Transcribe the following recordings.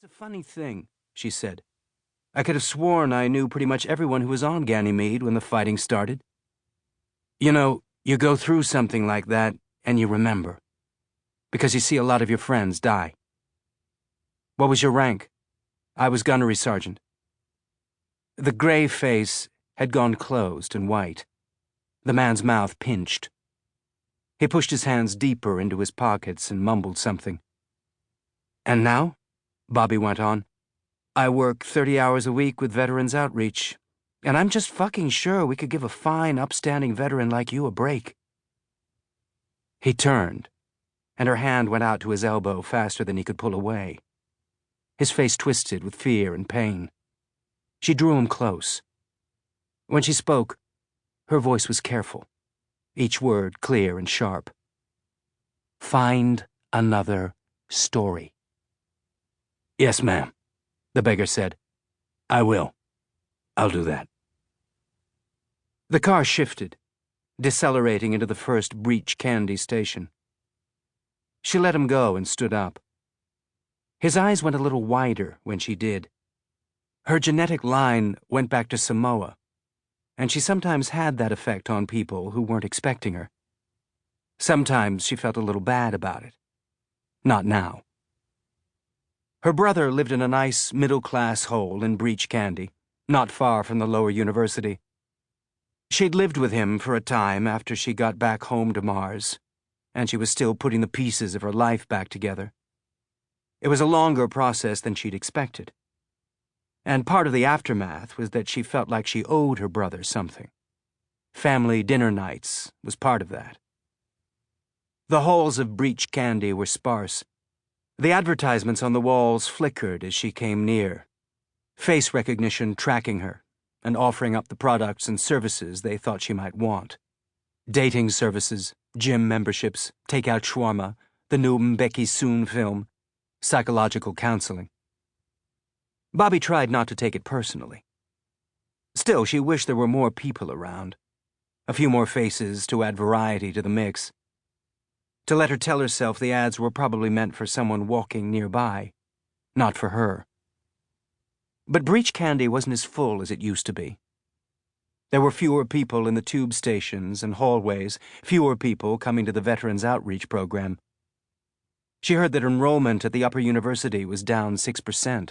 It's a funny thing, she said. I could have sworn I knew pretty much everyone who was on Ganymede when the fighting started. You know, you go through something like that and you remember, because you see a lot of your friends die. What was your rank? I was gunnery sergeant. The gray face had gone closed and white. The man's mouth pinched. He pushed his hands deeper into his pockets and mumbled something. And now? Bobby went on. I work 30 hours a week with Veterans Outreach, and I'm just fucking sure we could give a fine, upstanding veteran like you a break. He turned, and her hand went out to his elbow faster than he could pull away. His face twisted with fear and pain. She drew him close. When she spoke, her voice was careful, each word clear and sharp. Find another story. Yes, ma'am, the beggar said. I will. I'll do that. The car shifted, decelerating into the first Breach Candy station. She let him go and stood up. His eyes went a little wider when she did. Her genetic line went back to Samoa, and she sometimes had that effect on people who weren't expecting her. Sometimes she felt a little bad about it. Not now. Her brother lived in a nice middle-class hole in Breach Candy, not far from the lower university. She'd lived with him for a time after she got back home to Mars, and she was still putting the pieces of her life back together. It was a longer process than she'd expected. And part of the aftermath was that she felt like she owed her brother something. Family dinner nights was part of that. The halls of Breach Candy were sparse. The advertisements on the walls flickered as she came near, face recognition tracking her and offering up the products and services they thought she might want. Dating services, gym memberships, takeout shawarma, the new Mbeki Soon film, psychological counseling. Bobby tried not to take it personally. Still, she wished there were more people around, a few more faces to add variety to the mix. To let her tell herself the ads were probably meant for someone walking nearby, not for her. But Breach Candy wasn't as full as it used to be. There were fewer people in the tube stations and hallways, fewer people coming to the Veterans Outreach program. She heard that enrollment at the upper university was down 6%.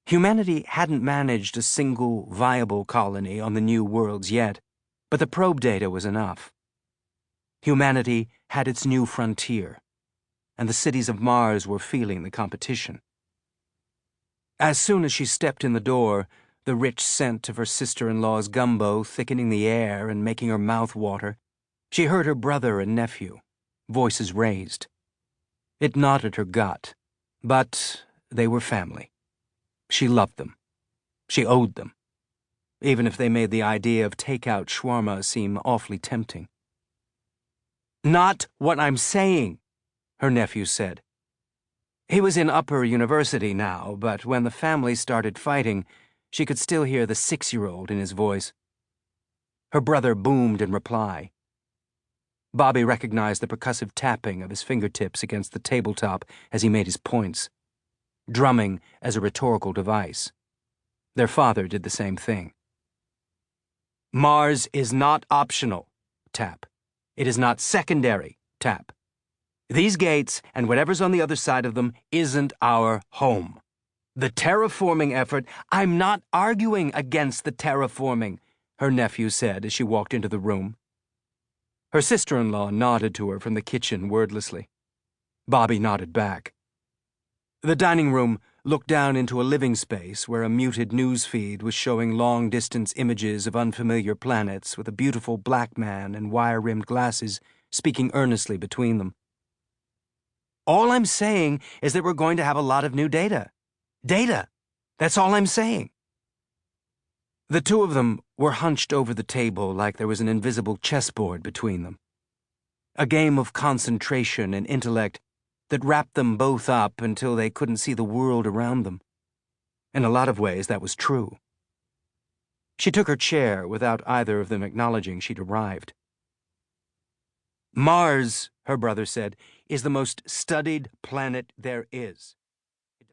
Humanity hadn't managed a single viable colony on the new worlds yet, but the probe data was enough. Humanity had its new frontier, and the cities of Mars were feeling the competition. As soon as she stepped in the door, the rich scent of her sister-in-law's gumbo thickening the air and making her mouth water, she heard her brother and nephew, voices raised. It knotted her gut, but they were family. She loved them. She owed them, even if they made the idea of takeout shawarma seem awfully tempting. Not what I'm saying, her nephew said. He was in upper university now, but when the family started fighting, she could still hear the 6-year-old in his voice. Her brother boomed in reply. Bobby recognized the percussive tapping of his fingertips against the tabletop as he made his points, drumming as a rhetorical device. Their father did the same thing. Mars is not optional, tap. It is not secondary, tap. These gates, and whatever's on the other side of them, isn't our home. The terraforming effort— I'm not arguing against the terraforming, her nephew said as she walked into the room. Her sister-in-law nodded to her from the kitchen wordlessly. Bobby nodded back. The dining room looked down into a living space where a muted news feed was showing long-distance images of unfamiliar planets with a beautiful black man in wire-rimmed glasses speaking earnestly between them. All I'm saying is that we're going to have a lot of new data. Data! That's all I'm saying. The two of them were hunched over the table like there was an invisible chessboard between them. A game of concentration and intellect that wrapped them both up until they couldn't see the world around them. In a lot of ways, that was true. She took her chair without either of them acknowledging she'd arrived. Mars, her brother said, is the most studied planet there is.